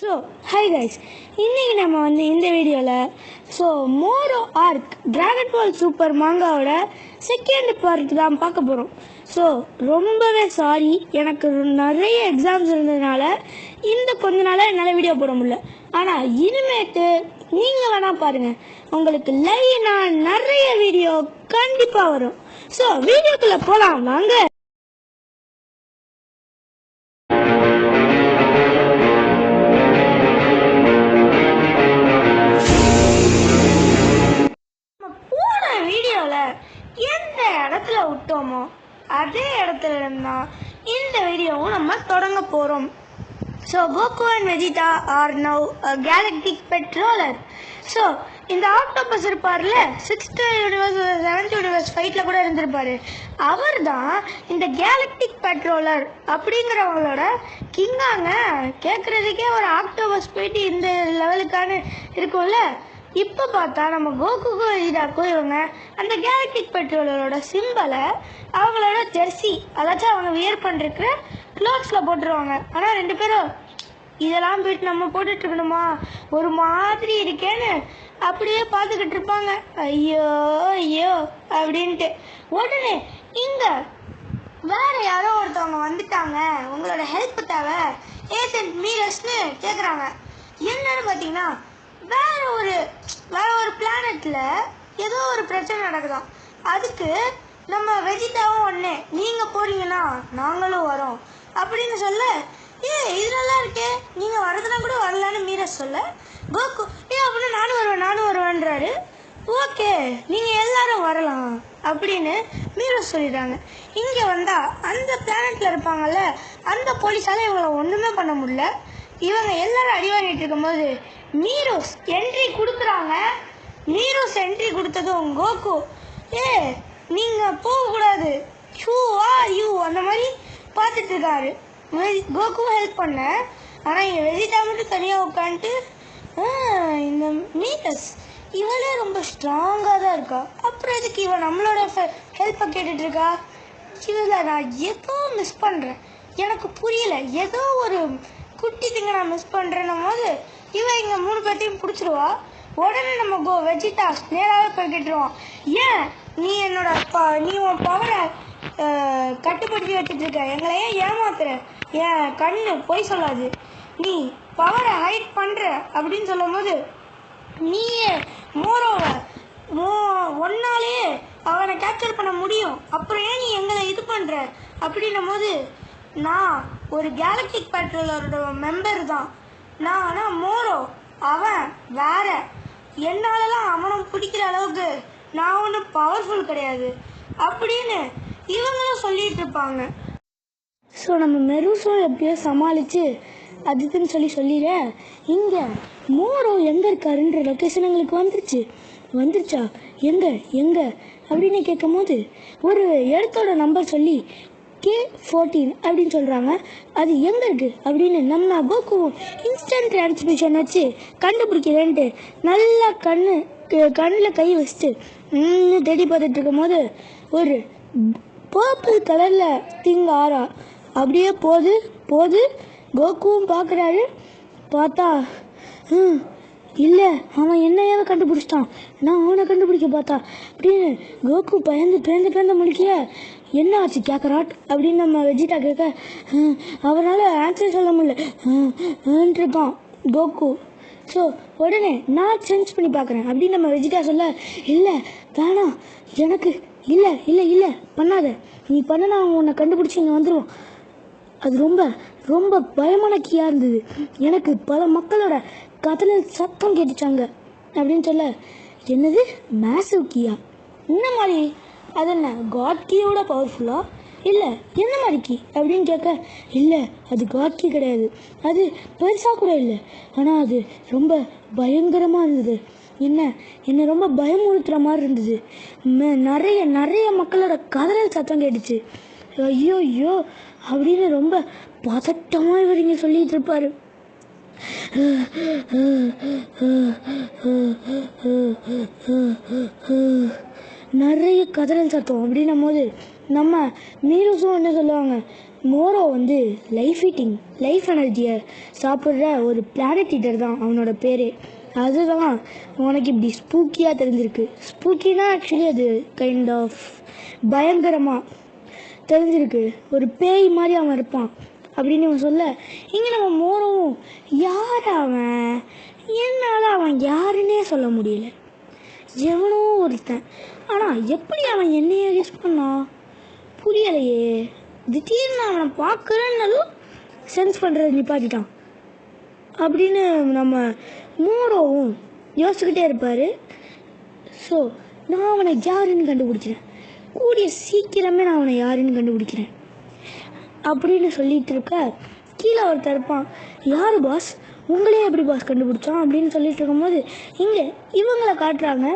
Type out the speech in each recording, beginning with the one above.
So hi guys, இன்றைக்கி நம்ம இந்த வீடியோவில் மோரோ ஆர்க் டிராகன் பால் சூப்பர் மாங்காவோட செகண்ட் பார்ட் தான் பார்க்க போகிறோம். ரொம்பவே சாரி, எனக்கு நிறைய எக்ஸாம்ஸ் இருந்ததுனால கொஞ்ச நாளாக என்னால் வீடியோ போட முடியல. ஆனால் இனிமேட்டு நீங்கள் வேணால் பாருங்கள், உங்களுக்கு லைனாக நிறைய வீடியோ கண்டிப்பாக வரும். வீடியோக்குள்ளே போகலாம் வாங்க. எந்த இடத்துல விட்டோமோ அதே இடத்துல இருந்தா இந்த வீடியோவும் நம்ம தொடங்க போறோம். Goku and Vegeta are now galactic patroller. இந்த ஆக்டோபஸ் இருப்பார்ல, 6th யூனிவர்ஸ் 7th யூனிவர்ஸ் ஃபைட்ல கூட இருந்திருப்பாரு, அவர் தான் இந்த கேலக்டிக் பெட்ரோலர் அப்படிங்கிறவங்களோட கிங்காங்க. கேட்கறதுக்கே ஒரு ஆக்டோபஸ் போயிட்டு இந்த லெவலுக்கான இருக்கும்ல. இப்போ பார்த்தா நம்ம கோகுக்கும் வெஜிடாக்கும் இவங்க அந்த கேலக்டிக் பெட்ரோலரோட சிம்பலை அவங்களோட ஜெர்சி, அதாச்சும் அவங்க வியர் பண்ணிருக்கிற க்ளோத்ஸில் போட்டுருவாங்க. ஆனால் ரெண்டு பேரும் இதெல்லாம் போயிட்டு நம்ம போட்டுட்டு இருக்கணுமா, ஒரு மாதிரி இருக்கேன்னு அப்படியே பார்த்துக்கிட்டு இருப்பாங்க. ஐயோ ஐயோ அப்படின்ட்டு உடனே இங்கே வேற யாரோ ஒருத்தவங்க வந்துட்டாங்க, உங்களோட ஹெல்ப் தேவை ஏஜென்ட் மீரஸ்னு கேட்குறாங்க. என்னன்னு பார்த்தீங்கன்னா, வேற ஒரு பிளானட்ல ஏதோ ஒரு பிரச்சனை நடக்குதாம். அதுக்கு நம்ம வெஜிடாவும் ஒண்ணே, நீங்க போறீங்கன்னா நாங்களும் வரோம் அப்படின்னு சொல்ல, இது நல்லா இருக்கே, நீங்க வரதுனா கூட வரலான்னு மீரஸ் சொல்ல, கோகு அப்படின்னு நானும் வருவேன்றாரு. ஓகே, நீங்க எல்லாரும் வரலாம் அப்படின்னு மீரஸ் சொல்லிடுறாங்க. இங்க வந்தா அந்த பிளானட்ல இருப்பாங்கல்ல, அந்த போலீஸால இவங்களை ஒண்ணுமே பண்ண முடியல. இவங்க எல்லாரும் அடி வாங்கிட்டு இருக்கும்போது மீரோஸ் என்ட்ரி கொடுக்குறாங்க. மீரோஸ் என்ட்ரி கொடுத்ததும் கோகு நீங்க போகக்கூடாது, யூ அந்த மாதிரி பார்த்துட்டு இருக்காரு. கோகு ஹெல்ப் பண்ண, ஆனால் இங்கே வெஜிடா மட்டும் தனியாக உட்காந்துட்டு இந்த மீரஸ் இவளே ரொம்ப ஸ்ட்ராங்காக தான் இருக்கா, அப்புறம் எதுக்கு இவன் நம்மளோட ஹெல்ப்பை கேட்டுட்டு இருக்கா? இதில் நான் ஏதோ மிஸ் பண்ணுறேன், எனக்கு புரியல, ஏதோ ஒரு குட்டி திங்க நான் மிஸ் பண்ணுறேன்னும் போது இவன் இங்கே 3 பேர்த்தையும் பிடிச்சிருவா. உடனே நம்ம வெஜிடா நேராகவே போய் கேட்டுருவான், ஏன் நீ நீ உன் பவரை கட்டுப்படுத்தி வச்சுட்டு இருக்க, எங்களை ஏன் ஏமாத்துற, என் கண்ணு பொய் சொல்லாது, நீ பவரை ஹைட் பண்ணுற அப்படின்னு சொல்லும் போது, நீயே மோரோவை ஒன்னாலேயே அவனை கேப்சர் பண்ண முடியும், அப்புறம் ஏன் நீ எங்களை இது பண்ணுற அப்படின்னும் போது, நான் ஒரு கேலக்டிக் பெட்ரோலரோட மெம்பர் தான் நான், ஆனால் மோரோ அவன் வேற, என்னாலலாம் அவனை பிடிக்கிற அளவுக்கு நான் ஒன்றும் பவர்ஃபுல் கிடையாது அப்படின்னு இவங்களும் சொல்லிட்டு இருப்பாங்க. நம்ம மெருசும் எப்படியோ சமாளித்து அதுக்குன்னு சொல்லிடுற. இங்கே மோரோ எங்கே இருக்காருன்ற லொக்கேஷன் எங்களுக்கு வந்துருச்சா எங்கே அப்படின்னு கேட்கும் போது ஒரு இடத்தோட நம்பர் சொல்லி K14 அப்படின்னு சொல்கிறாங்க. அது எங்கே இருக்குது அப்படின்னு நம்ம கோகு இன்ஸ்டன்ட் டிரான்ஸ்மிஷன் வச்சு கண்டுபிடிக்கிறேன்ட்டு நல்லா கண்ணில் கை வச்சுட்டு தேடி பார்த்துட்டு இருக்கும் போது ஒரு பர்பிள் கலரில் திங் ஆறா அப்படியே போது கோகுவும் பார்க்குறாரு. பார்த்தா இல்லை, அவன் என்னையாவது கண்டுபிடிச்சிட்டான், நான் அவனை கண்டுபிடிக்க பார்த்தா அப்படின்னு கோகு பயந்து முடிக்கிற. என்ன ஆச்சு கேட்குறாட் அப்படின்னு நம்ம வெஜிடா கேட்க, அவனால் ஆன்சர் சொல்ல முடியலன்ட்ருக்கான் கோகு. உடனே நான் சேஞ்ச் பண்ணி பார்க்குறேன் அப்படின்னு நம்ம வெஜிடா சொல்ல, இல்லை வேணாம், எனக்கு இல்லை பண்ணாத, நீ பண்ணனா அவன் உன்னை கண்டுபிடிச்சி இங்கே வந்துடுவான். அது ரொம்ப பயமான கீயாக இருந்தது, எனக்கு பல மக்களோட கதல சத்தம் கேட்டுச்சாங்க அப்படின்னு சொல்ல, என்னது மேசிவ் கீயா, இந்த மாதிரி அது என்ன காட் கீயோட பவர்ஃபுல்லா, இல்லை என்ன மாதிரி கீ அப்படின்னு கேட்க, இல்லை அது காட் கீ கிடையாது, அது பெருசாக கூட இல்லை, ஆனால் அது ரொம்ப பயங்கரமாக இருந்தது, என்ன ரொம்ப பயமுறுத்துகிற மாதிரி இருந்தது, நிறைய மக்களோட கதறல் சத்தம் கேட்டுச்சு, ஐயோ அப்படின்னு ரொம்ப பதட்டமாக இவர் இங்கே சொல்லிட்டு இருப்பாரு. நிறைய கதறல் சத்தம் அப்படின்னும் போது நம்ம மீரஸும் என்ன சொல்லுவாங்க, மோரோ வந்து லைஃப் எனர்ஜியை சாப்பிட்ற ஒரு பிளானட் ஈட்டர் தான் அவனோட பேர். அதுதான் உனக்கு இப்படி ஸ்பூக்கியாக தெரிஞ்சிருக்கு. ஸ்பூக்கினா ஆக்சுவலி அது கைண்ட் ஆஃப் பயங்கரமாக தெரிஞ்சிருக்கு. ஒரு பேய் மாதிரி அவன் இருப்பான் அப்படின்னு அவன் சொல்ல, இங்கே நம்ம மோரோவும் யார் அவன், என்னால் அவன் யாருன்னே சொல்ல முடியல, எவனோ ஒருத்தன், ஆனால் எப்படி அவன் என்னையே யூஸ் பண்ணான் புரியலையே. திடீர்னு அவனை பார்க்குறேன்னாலும் சென்ஸ் பண்ணுறது நிப்பாட்டிட்டான் அப்படின்னு நம்ம மோரோவும் யோசிச்சுக்கிட்டே இருப்பார். ஸோ நான் அவனை யாருன்னு கண்டுபிடிக்கிறேன், கூடிய சீக்கிரமே நான் அவனை யாருன்னு கண்டுபிடிக்கிறேன் அப்படின்னு சொல்லிட்டு இருக்க, கீழே ஒருத்தர் இருப்பான். யார் பாஸ், உங்களே எப்படி பாஸ் கண்டுபிடிச்சான் அப்படின்னு சொல்லிட்டு இருக்கும்போது இங்கே இவங்களை காட்டுறாங்க.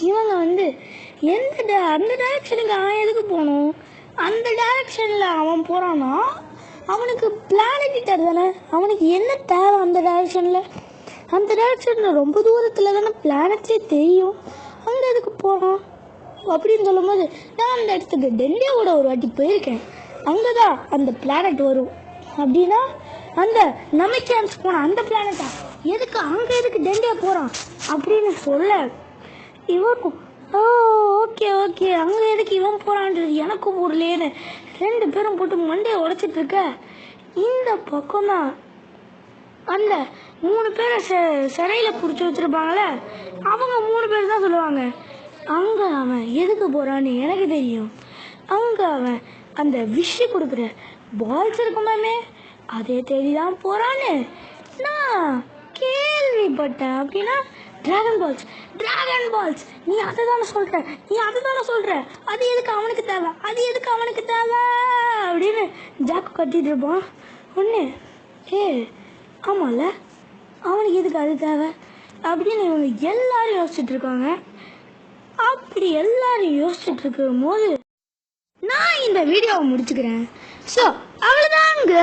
இவங்க வந்து அந்த டைரக்ஷனுக்கு அவன் எதுக்கு போகணும், அந்த டைரக்ஷனில் அவன் போகிறான்னா அவனுக்கு பிளானட் ஈட்டர் தானே, அவனுக்கு என்ன தேவை அந்த டைரக்ஷனில் ரொம்ப தூரத்தில் தானே பிளானட்ஸே தெரியும், அங்கே எதுக்கு போகிறான் அப்படின்னு சொல்லும்போது, நான் அந்த இடத்துக்கு டெல்லியோட ஒரு வாட்டி போயிருக்கேன், அங்கே தான் அந்த பிளானட் வரும் அப்படின்னா அந்த நமக்கான்ஸ் போன அந்த பிளானட்டா, எதுக்கு அங்கே எதுக்கு டெல்லியா போகிறான் அப்படின்னு சொல்ல, இவருக்கும் ஓகே அங்கே எதுக்கு இவன் போகிறான்றது எனக்கும் புரியலேன்னு 2 பேரும் போட்டு மண்டையை உடைச்சிட்டு இருக்க, இந்த பக்கம் தான் அந்த 3 பேரை சிறையில் பிடிச்சி வச்சுருப்பாங்களே, அவங்க 3 பேர் தான் சொல்லுவாங்க, அங்கே அவன் எதுக்கு போகிறான்னு எனக்கு தெரியும், அங்கே அவன் அந்த விஷ் கொடுக்குற பால்ஸ் இருக்குமாமே அதே தேடி தான் போகிறான்னு நான் கேள்விப்பட்டேன் அப்படின்னா, டிராகன் பால்ஸ் நீ அதை தானே சொல்கிற, அது எதுக்கு அவனுக்கு தேவை அப்படின்னு ஜாக்கு கட்டிட்டு இருப்பான். ஒன்று ஆமாம்ல, அவனுக்கு எதுக்கு அது தேவை அப்படின்னு இவங்க எல்லாரும் யோசிச்சுட்டு இருக்காங்க. அப்படி எல்லாரும் யோசிச்சுட்டு இருக்கும் போது நான் இந்த வீடியோவை முடிச்சுக்கிறேன். ஸோ அவ்வளோதாங்க.